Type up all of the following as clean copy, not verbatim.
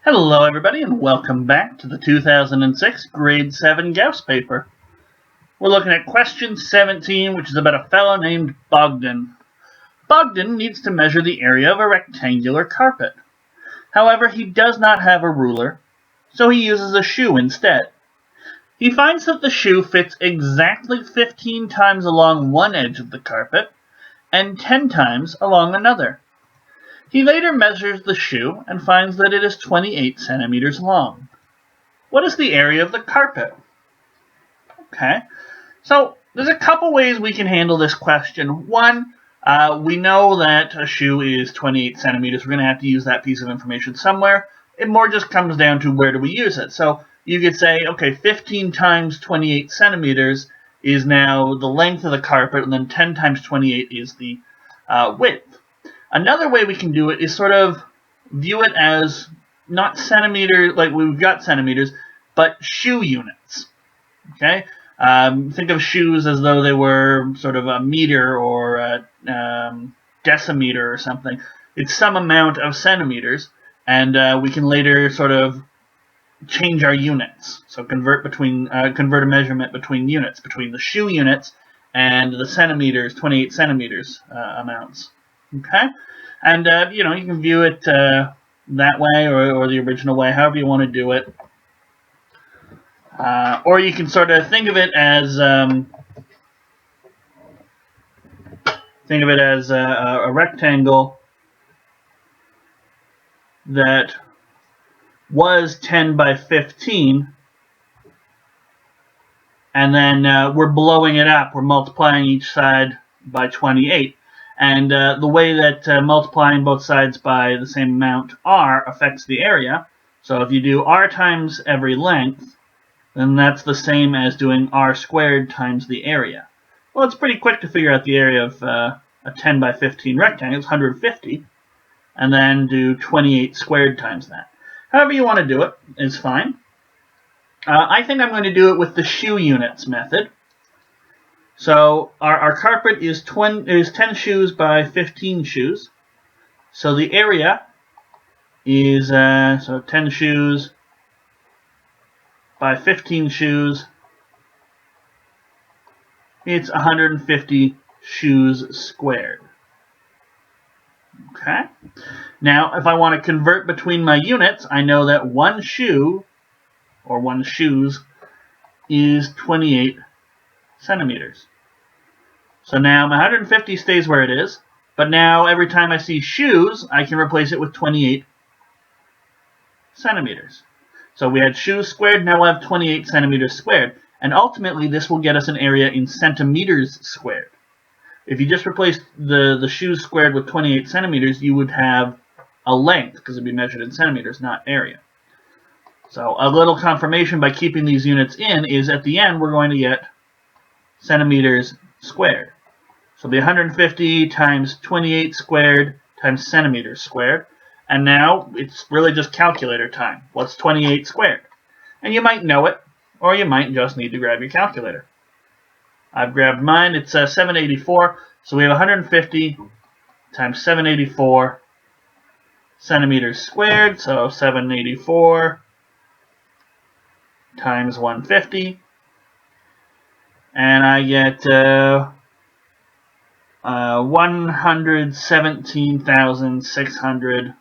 Hello everybody and welcome back to the 2006 Grade 7 Gauss paper. We're looking at question 17, which is about a fellow named Bogdan. Bogdan needs to measure the area of a rectangular carpet. However, he does not have a ruler, so he uses a shoe instead. He finds that the shoe fits exactly 15 times along one edge of the carpet and 10 times along another. He later measures the shoe and finds that it is 28 centimeters long. What is the area of the carpet? Okay, so there's a couple ways we can handle this question. One, we know that a shoe is 28 centimeters. We're going to have to use that piece of information somewhere. It more just comes down to where do we use it. So you could say, okay, 15 times 28 centimeters is now the length of the carpet, and then 10 times 28 is the width. Another way we can do it is sort of view it as not centimeters, like we've got centimeters, but shoe units. Okay? Think of shoes as though they were sort of a meter or a decimeter or something. It's some amount of centimeters, and we can later sort of change our units. So convert a measurement between units, between the shoe units and the centimeters, 28 centimeters amounts. Okay, and you can view it that way or the original way, however you want to do it. Or you can sort of think of it as a rectangle that was 10 by 15, and then we're blowing it up. We're multiplying each side by 28. And the way that multiplying both sides by the same amount r affects the area. So if you do r times every length, then that's the same as doing r squared times the area. Well, it's pretty quick to figure out the area of a 10 by 15 rectangle. It's 150. And then do 28 squared times that. However you want to do it is fine. I think I'm going to do it with the shoe units method. So our carpet is 10 shoes by 15 shoes. So the area is 10 shoes by 15 shoes. It's 150 shoes squared. Okay. Now, if I want to convert between my units, I know that one shoe, or one shoes, is 28 centimeters. So now my 150 stays where it is, but now every time I see shoes, I can replace it with 28 centimeters. So we had shoes squared, now we'll have 28 centimeters squared, and ultimately this will get us an area in centimeters squared. If you just replaced the shoes squared with 28 centimeters, you would have a length, because it would be measured in centimeters, not area. So a little confirmation by keeping these units in is at the end we're going to get centimeters squared. So it'll be 150 times 28 squared times centimeters squared. And now it's really just calculator time. What's 28 squared? And you might know it, or you might just need to grab your calculator. I've grabbed mine. It's 784. So we have 150 times 784 centimeters squared. So 784 times 150. And I get 117,600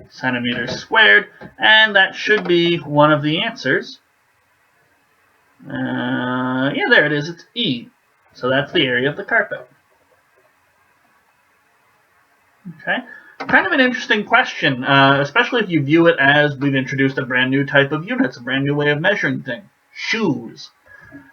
centimeters squared, and that should be one of the answers. Yeah, there it is. It's E. So that's the area of the carpet. Okay. Kind of an interesting question, especially if you view it as we've introduced a brand new type of units, a brand new way of measuring things. Shoes.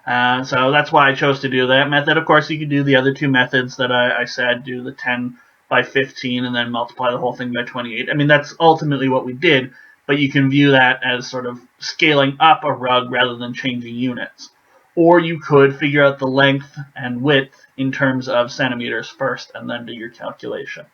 So that's why I chose to do that method. Of course, you could do the other two methods that I said, do the 10 by 15 and then multiply the whole thing by 28. I mean, that's ultimately what we did, but you can view that as sort of scaling up a rug rather than changing units. Or you could figure out the length and width in terms of centimeters first and then do your calculation,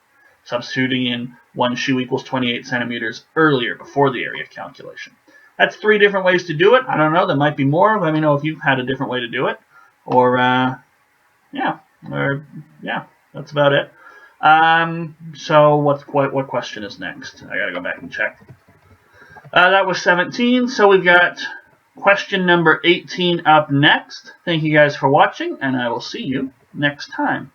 substituting in one shoe equals 28 centimeters earlier before the area calculation. That's 3 different ways to do it. I don't know. There might be more. Let me know if you've had a different way to do it. Or, yeah, that's about it. So what question is next? I gotta go back and check. That was 17, so we've got question number 18 up next. Thank you guys for watching, and I will see you next time.